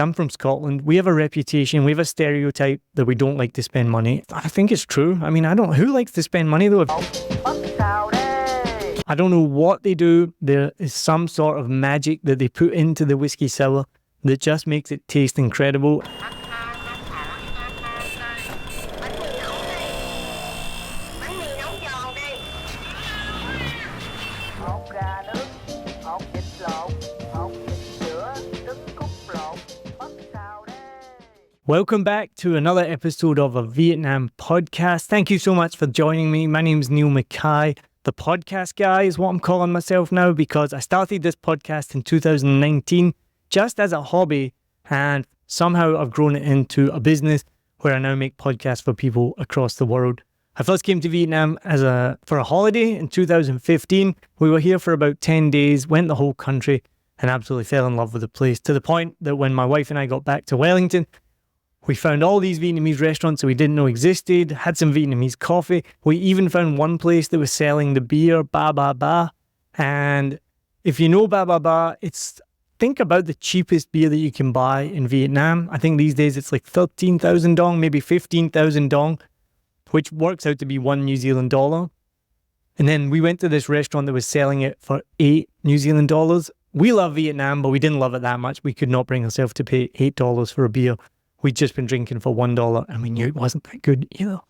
I'm from Scotland. We have a reputation, we have a stereotype that we don't like to spend money. I think it's true. I mean, who likes to spend money though? I don't know what they do. There is some sort of magic that they put into the whiskey sour that just makes it taste incredible. Welcome back to another episode of a Vietnam podcast. Thank you so much for joining me. My name is Niall, the podcast guy is what I'm calling myself now, because I started this podcast in 2019 just as a hobby, and somehow I've grown it into a business where I now make podcasts for people across the world. I first came to Vietnam for a holiday in 2015. We were here for about 10 days, went the whole country, and absolutely fell in love with the place, to the point that when my wife and I got back to Wellington, we found all these Vietnamese restaurants that we didn't know existed, had some Vietnamese coffee. We even found one place that was selling the beer, Ba Ba Ba. And if you know Ba Ba Ba, think about the cheapest beer that you can buy in Vietnam. I think these days it's like 13,000 dong, maybe 15,000 dong, which works out to be $1 New Zealand dollar. And then we went to this restaurant that was selling it for 8 New Zealand dollars. We love Vietnam, but we didn't love it that much. We could not bring ourselves to pay $8 for a beer. We'd just been drinking for $1 and we knew it wasn't that good either.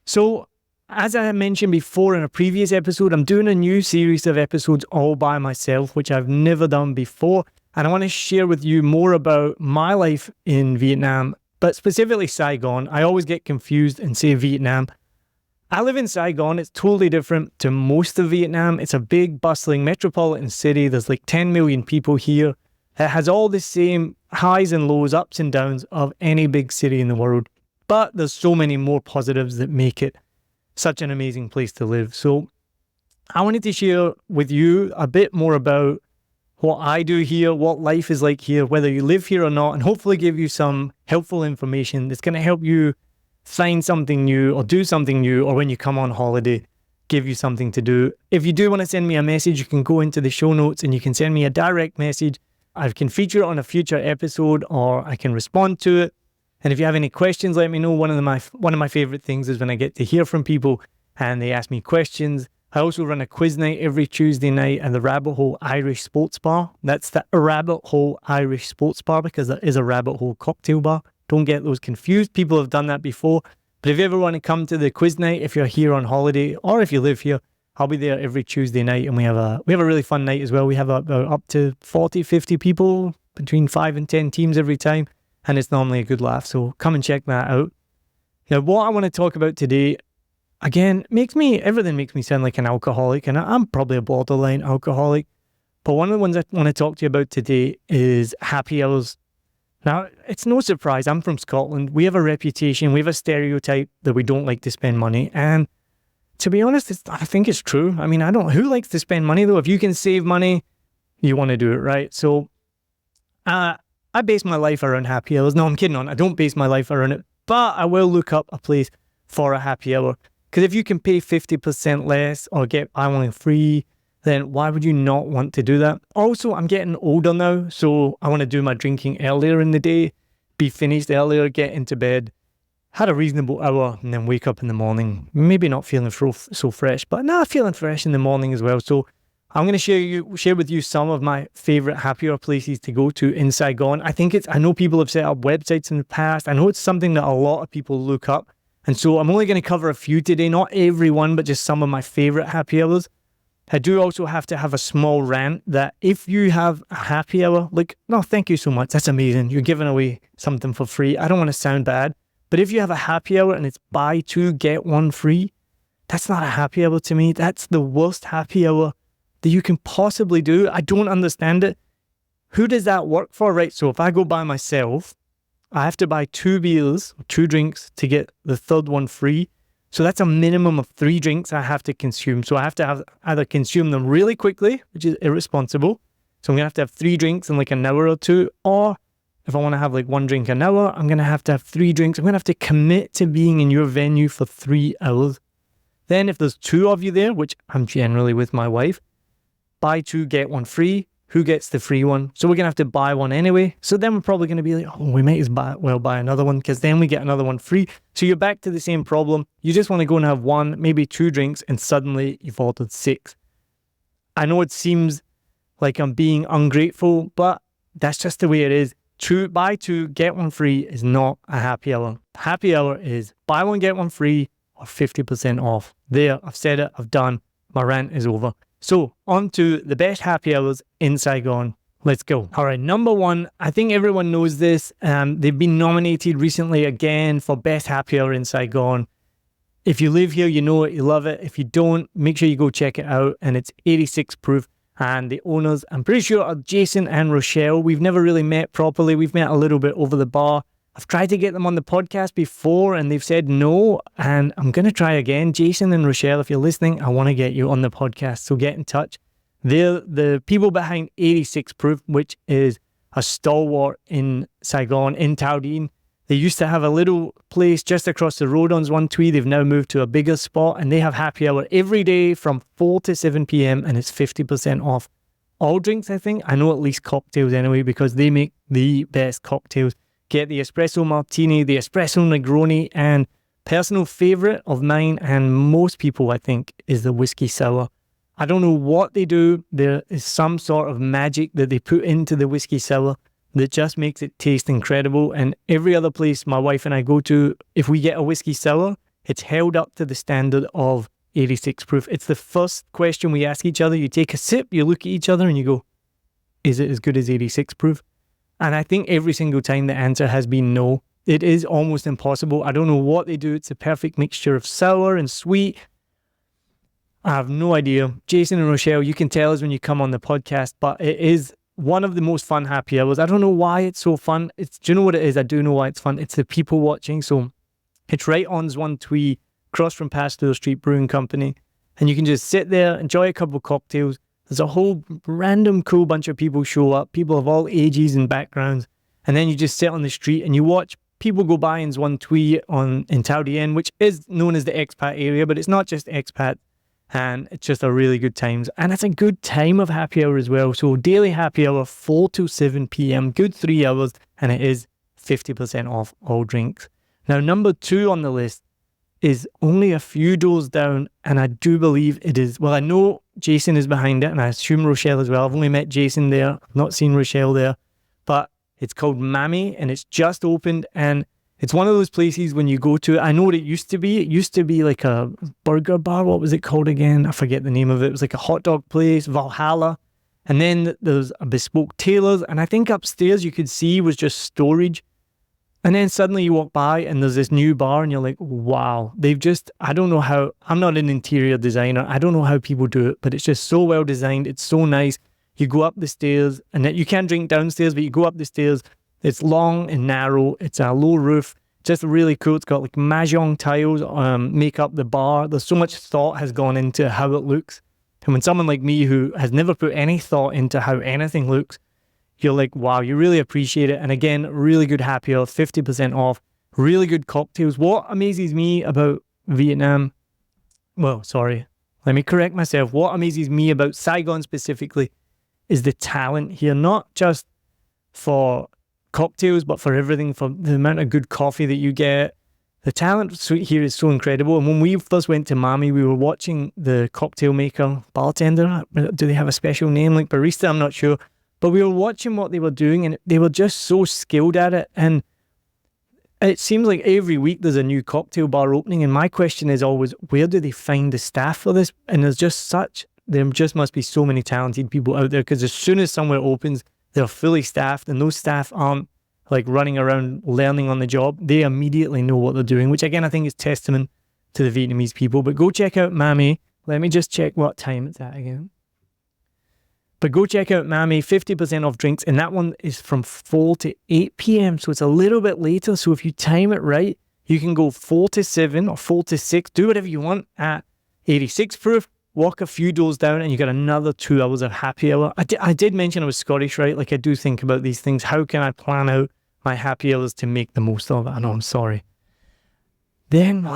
So, as I mentioned before in a previous episode, I'm doing a new series of episodes all by myself, which I've never done before. And I want to share with you more about my life in Vietnam, but specifically Saigon. I always get confused and say Vietnam. I live in Saigon. It's totally different to most of Vietnam. It's a big, bustling metropolitan city. There's like 10 million people here. It has all the same highs and lows, ups and downs of any big city in the world. But there's so many more positives that make it such an amazing place to live. So I wanted to share with you a bit more about what I do here, what life is like here, whether you live here or not, and hopefully give you some helpful information that's going to help you find something new or do something new, or when you come on holiday, give you something to do. If you do want to send me a message, you can go into the show notes and you can send me a direct message. I can feature it on a future episode, or I can respond to it. And if you have any questions, let me know. One of my favorite things is when I get to hear from people and they ask me questions. I also run a quiz night every Tuesday night at the Rabbit Hole Irish Sports Bar. That's the Rabbit Hole Irish Sports Bar, because there is a Rabbit Hole cocktail bar. Don't get those confused. People have done that before. But if you ever want to come to the quiz night, if you're here on holiday or if you live here, I'll be there every Tuesday night, and we have a really fun night as well. We have about up to 40, 50 people, between 5 and 10 teams every time, and it's normally a good laugh. So come and check that out. Now, what I want to talk about today, again, everything makes me sound like an alcoholic, and I'm probably a borderline alcoholic. But one of the ones I want to talk to you about today is happy hours. Now, it's no surprise, I'm from Scotland. We have a reputation, we have a stereotype that we don't like to spend money, and to be honest, I think it's true. I mean, who likes to spend money though? If you can save money, you want to do it, right? So I base my life around happy hours. No, I'm kidding I don't base my life around it, but I will look up a place for a happy hour. Because if you can pay 50% less or get buy one free, then why would you not want to do that? Also, I'm getting older now, so I want to do my drinking earlier in the day, be finished earlier, get into bed, had a reasonable hour, and then wake up in the morning, maybe not feeling so fresh, but feeling fresh in the morning as well. So I'm going to share with you some of my favorite happy hour places to go to in Saigon. I know people have set up websites in the past. I know it's something that a lot of people look up. And so I'm only going to cover a few today, not every one, but just some of my favorite happy hours. I do also have to have a small rant that if you have a happy hour, thank you so much. That's amazing. You're giving away something for free. I don't want to sound bad. But if you have a happy hour and it's buy two, get one free, that's not a happy hour to me. That's the worst happy hour that you can possibly do. I don't understand it. Who does that work for, right? So if I go by myself, I have to buy 2 beers, 2 drinks to get the third one free. So that's a minimum of 3 drinks I have to consume. So I have to either consume them really quickly, which is irresponsible. So I'm going to have 3 drinks in like an hour or two, or if I want to have 1 drink an hour, I'm going to have 3 drinks. I'm going to have to commit to being in your venue for 3 hours. Then if there's 2 of you there, which I'm generally with my wife, buy 2, get 1 free. who gets the free one. So we're going to have to buy one anyway. So then we're probably going to be like, oh, we might as well buy another one, because then we get another one free. So you're back to the same problem. You just want to go and have one, maybe 2 drinks, and suddenly you've ordered 6. I know it seems like I'm being ungrateful, but that's just the way it is. Buy 2, get 1 free is not a happy hour. Happy hour is buy 1, get 1 free, or 50% off. There, I've said it, I've done. My rant is over. So, on to the best happy hours in Saigon. Let's go. All right, number 1, I think everyone knows this. They've been nominated recently again for best happy hour in Saigon. If you live here, you know it, you love it. If you don't, make sure you go check it out. And it's 86 proof. And the owners, I'm pretty sure, are Jason and Rochelle. We've never really met properly. We've met a little bit over the bar. I've tried to get them on the podcast before and they've said no. And I'm going to try again. Jason and Rochelle, if you're listening, I want to get you on the podcast. So get in touch. They're the people behind 86 proof, which is a stalwart in Saigon, in Taudine. They used to have a little place just across the road on One Twee. They've now moved to a bigger spot and they have happy hour every day from 4 to 7 p.m. and it's 50% off all drinks, I think. I know at least cocktails anyway, because they make the best cocktails. Get the espresso martini, the espresso Negroni, and personal favorite of mine and most people, I think, is the whiskey sour. I don't know what they do. There is some sort of magic that they put into the whiskey sour that just makes it taste incredible. And every other place my wife and I go to, if we get a whiskey sour, it's held up to the standard of 86 proof. It's the first question we ask each other. You take a sip, you look at each other and you go, is it as good as 86 proof? And I think every single time the answer has been no. It is almost impossible. I don't know what they do. It's a perfect mixture of sour and sweet. I have no idea. Jason and Rochelle, you can tell us when you come on the podcast, but it is one of the most fun happy hours. I don't know why it's so fun. Do you know what it is? I do know why it's fun. It's the people watching. So it's right on One Twee, across from Pasteur Street Brewing Company. And you can just sit there, enjoy a couple of cocktails. There's a whole random cool bunch of people show up, people of all ages and backgrounds. And then you just sit on the street and you watch people go by in One Twee in Taudien, which is known as the expat area, but it's not just expat. And it's just a really good time. And it's a good time of happy hour as well. So daily happy hour, 4 to 7 p.m. Good 3 hours. And it is 50% off all drinks. Now, number 2 on the list is only a few doors down. And I do believe it is. Well, I know Jason is behind it. And I assume Rochelle as well. I've only met Jason there. I've not seen Rochelle there. But it's called Mami. And it's just opened. And it's one of those places when you go to, I know what it used to be. It used to be like a burger bar. What was it called again? I forget the name of it. It was like a hot dog place, Valhalla. And then there's a bespoke tailors. And I think upstairs you could see was just storage. And then suddenly you walk by and there's this new bar and you're like, wow, I don't know how, I'm not an interior designer. I don't know how people do it, but it's just so well designed. It's so nice. You go up the stairs and then you can't drink downstairs, but you go up the stairs. It's long and narrow. It's a low roof. Just really cool. It's got like mahjong tiles make up the bar. There's so much thought has gone into how it looks. And when someone like me who has never put any thought into how anything looks, you're like, wow, you really appreciate it. And again, really good happy hour, 50% off, really good cocktails. What amazes me about Vietnam, let me correct myself. What amazes me about Saigon specifically is the talent here, not just for cocktails, but for everything, for the amount of good coffee that you get. The talent here is so incredible. And when we first went to Mami, we were watching the cocktail maker, bartender. Do they have a special name like barista? I'm not sure. But we were watching what they were doing and they were just so skilled at it. And it seems like every week there's a new cocktail bar opening. And my question is always, where do they find the staff for this? And there just must be so many talented people out there, because as soon as somewhere opens, they're fully staffed and those staff aren't like running around learning on the job. They immediately know what they're doing, which again, I think is testament to the Vietnamese people. But go check out Mami. Let me just check what time it's at again. But go check out Mami, 50% off drinks. And that one is from 4 to 8 p.m. So it's a little bit later. So if you time it right, you can go 4 to 7 or 4 to 6. Do whatever you want at 86 proof. Walk a few doors down and you got another 2 hours of happy hour. I did mention I was Scottish, right? Like I do think about these things. How can I plan out my happy hours to make the most of it? I know, I'm sorry. Then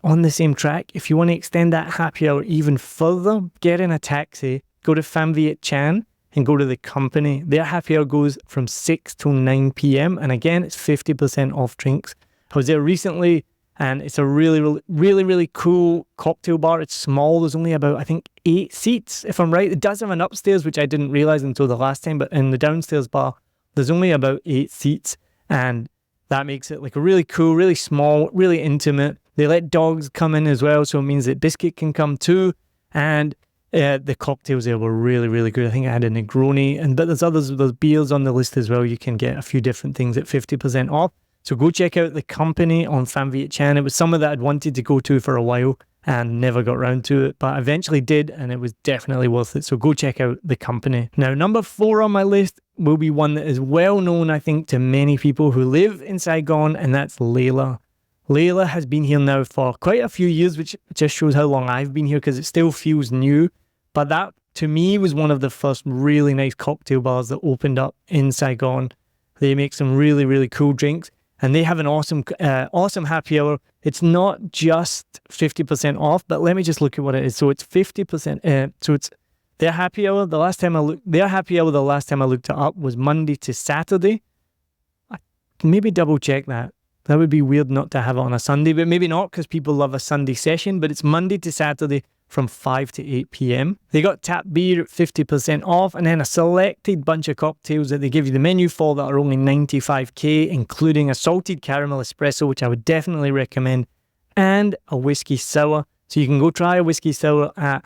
on the same track, if you want to extend that happy hour even further, get in a taxi, go to Pham Viet Chan, and go to the company. Their happy hour goes from 6 to 9 p.m. And again, it's 50% off drinks. I was there recently, and it's a really cool cocktail bar. It's small. There's only about, I think, 8 seats, if I'm right. It does have an upstairs, which I didn't realize until the last time, but in the downstairs bar, there's only about 8 seats, and that makes it like a really cool, really small, really intimate. They let dogs come in as well, so it means that Biscuit can come too. And the cocktails there were really good. I think I had a Negroni, but there's beers on the list as well. You can get a few different things at 50% off. So go check out the company on Fan Viet Chan. It was somewhere that I'd wanted to go to for a while and never got around to it, but eventually did, and it was definitely worth it. So go check out the company. Now, number 4 on my list will be one that is well known, I think, to many people who live in Saigon, and that's Layla. Layla has been here now for quite a few years, which just shows how long I've been here because it still feels new. But that, to me, was one of the first really nice cocktail bars that opened up in Saigon. They make some really cool drinks, and they have an awesome happy hour. It's not just 50% off, but let me just look at what it is. So it's 50%. So it's their happy hour. The last time I looked it up was Monday to Saturday. I can maybe double check that. That would be weird not to have it on a Sunday, but maybe not because people love a Sunday session. But it's Monday to Saturday from 5 to 8 p.m. They got tap beer at 50% off, and then a selected bunch of cocktails that they give you the menu for that are only 95k, including a salted caramel espresso, which I would definitely recommend, and a whiskey sour. So you can go try a whiskey sour at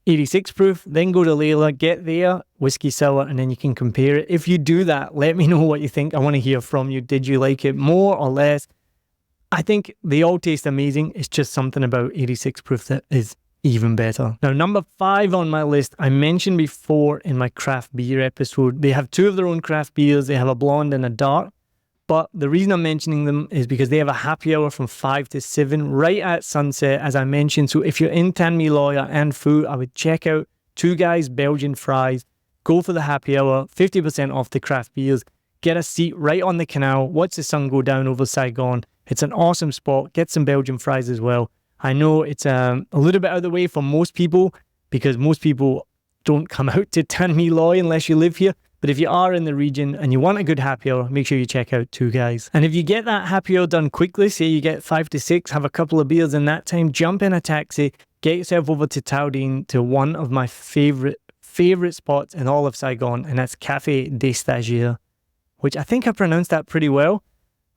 86 proof, then go to Layla, get their whiskey sour, and then you can compare it. If you do that, let me know what you think. I want to hear from you. Did you like it more or less? I think they all taste amazing. It's just something about 86 proof that is even better. Now, number 5 on my list, I mentioned before in my craft beer episode, they have 2 of their own craft beers. They have a blonde and a dark. But the reason I'm mentioning them is because they have a happy hour from 5 to 7 right at sunset, as I mentioned. So if you're in Tan Mi Loya and Phu, I would check out Two Guys Belgian Fries. Go for the happy hour, 50% off the craft beers. Get a seat right on the canal. Watch the sun go down over Saigon. It's an awesome spot. Get some Belgian fries as well. I know it's a little bit out of the way for most people because most people don't come out to Tan Mi Loy unless you live here. But if you are in the region and you want a good happy hour, make sure you check out Two Guys. And if you get that happy hour done quickly, say you get 5 to 6, have a couple of beers in that time, jump in a taxi, get yourself over to Tao Dien to one of my favorite spots in all of Saigon, and that's Café des Stagiaires, which I think I pronounced that pretty well.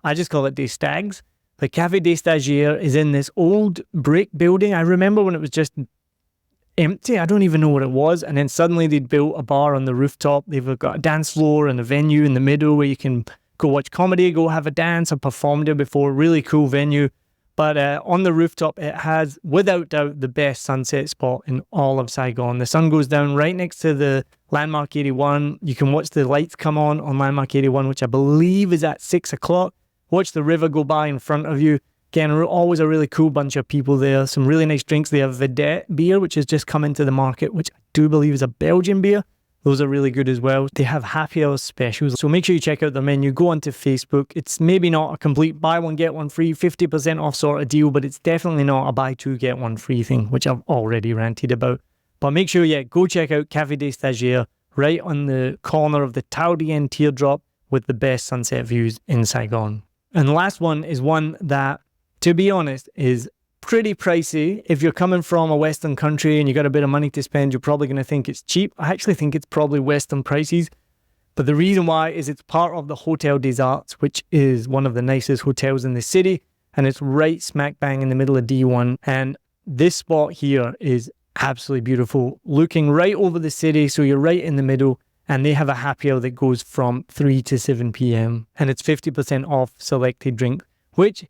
I just call it des Stags. The Café des Stagiaires is in this old brick building. I remember when it was just empty. I don't even know what it was. And then suddenly they'd built a bar on the rooftop. They've got a dance floor and a venue in the middle where you can go watch comedy, go have a dance. I've performed there before. Really cool venue. But on the rooftop, it has, without doubt, the best sunset spot in all of Saigon. The sun goes down right next to the Landmark 81. You can watch the lights come on Landmark 81, which I believe is at 6 o'clock. Watch the river go by in front of you. Again, always a really cool bunch of people there. Some really nice drinks. They have Vedette beer, which has just come into the market, which I do believe is a Belgian beer. Those are really good as well. They have happy hour specials. So make sure you check out their menu. Go onto Facebook. It's maybe not a complete buy one, get one free, 50% off sort of deal, but it's definitely not a buy two, get one free thing, which I've already ranted about. But make sure, go check out Café des Stagiaires right on the corner of the Tao Dien teardrop with the best sunset views in Saigon. And the last one is one that, to be honest, is pretty pricey. If you're coming from a Western country and you got a bit of money to spend, you're probably going to think it's cheap. I actually think it's probably Western prices. But the reason why is it's part of the Hotel des Arts, which is one of the nicest hotels in the city. And it's right smack bang in the middle of D1. And this spot here is absolutely beautiful, looking right over the city. So you're right in the middle. And they have a happy hour that goes from 3 to 7 p.m. And it's 50% off selected drink, which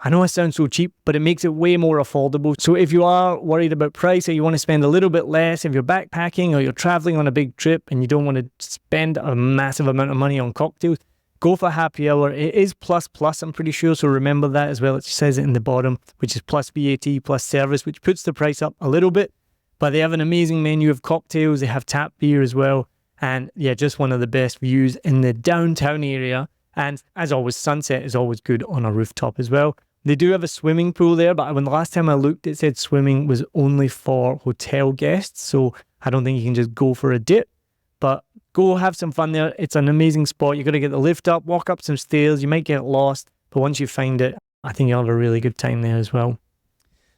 I know it sounds so cheap, but it makes it way more affordable. So if you are worried about price or you want to spend a little bit less, if you're backpacking or you're traveling on a big trip and you don't want to spend a massive amount of money on cocktails, go for happy hour. It is plus, I'm pretty sure. So remember that as well. It says it in the bottom, which is plus VAT, plus service, which puts the price up a little bit. But they have an amazing menu of cocktails. They have tap beer as well. And just one of the best views in the downtown area. And as always, sunset is always good on a rooftop as well. They do have a swimming pool there, but when the last time I looked, it said swimming was only for hotel guests. So I don't think you can just go for a dip. But Go have some fun there. It's an amazing spot. You're going to get the lift up, walk up some stairs. You might get lost, but once you find it, I think you'll have a really good time there as well.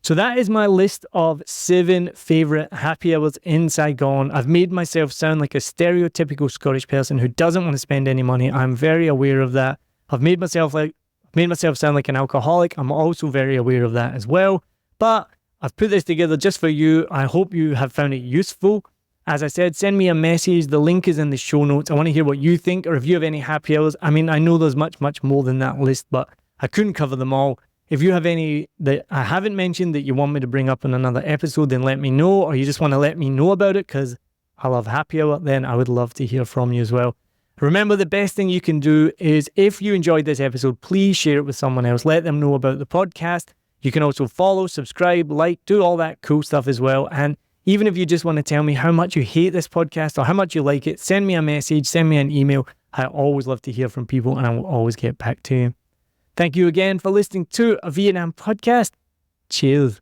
So that is my list of 7 favourite happy hours in Saigon. I've made myself sound like a stereotypical Scottish person who doesn't want to spend any money. I'm very aware of that. I've made myself sound like an alcoholic. I'm also very aware of that as well. But I've put this together just for you. I hope you have found it useful. As I said, send me a message. The link is in the show notes. I want to hear what you think, or if you have any happy hours. I mean, I know there's much, much more than that list, but I couldn't cover them all. If you have any that I haven't mentioned that you want me to bring up in another episode, then let me know, or you just want to let me know about it because I love happy hour, then I would love to hear from you as well. Remember, the best thing you can do is, if you enjoyed this episode, please share it with someone else. Let them know about the podcast. You can also follow, subscribe, like, do all that cool stuff as well. And even if you just want to tell me how much you hate this podcast or how much you like it, send me a message, send me an email. I always love to hear from people, and I will always get back to you. Thank you again for listening to a Vietnam podcast. Cheers.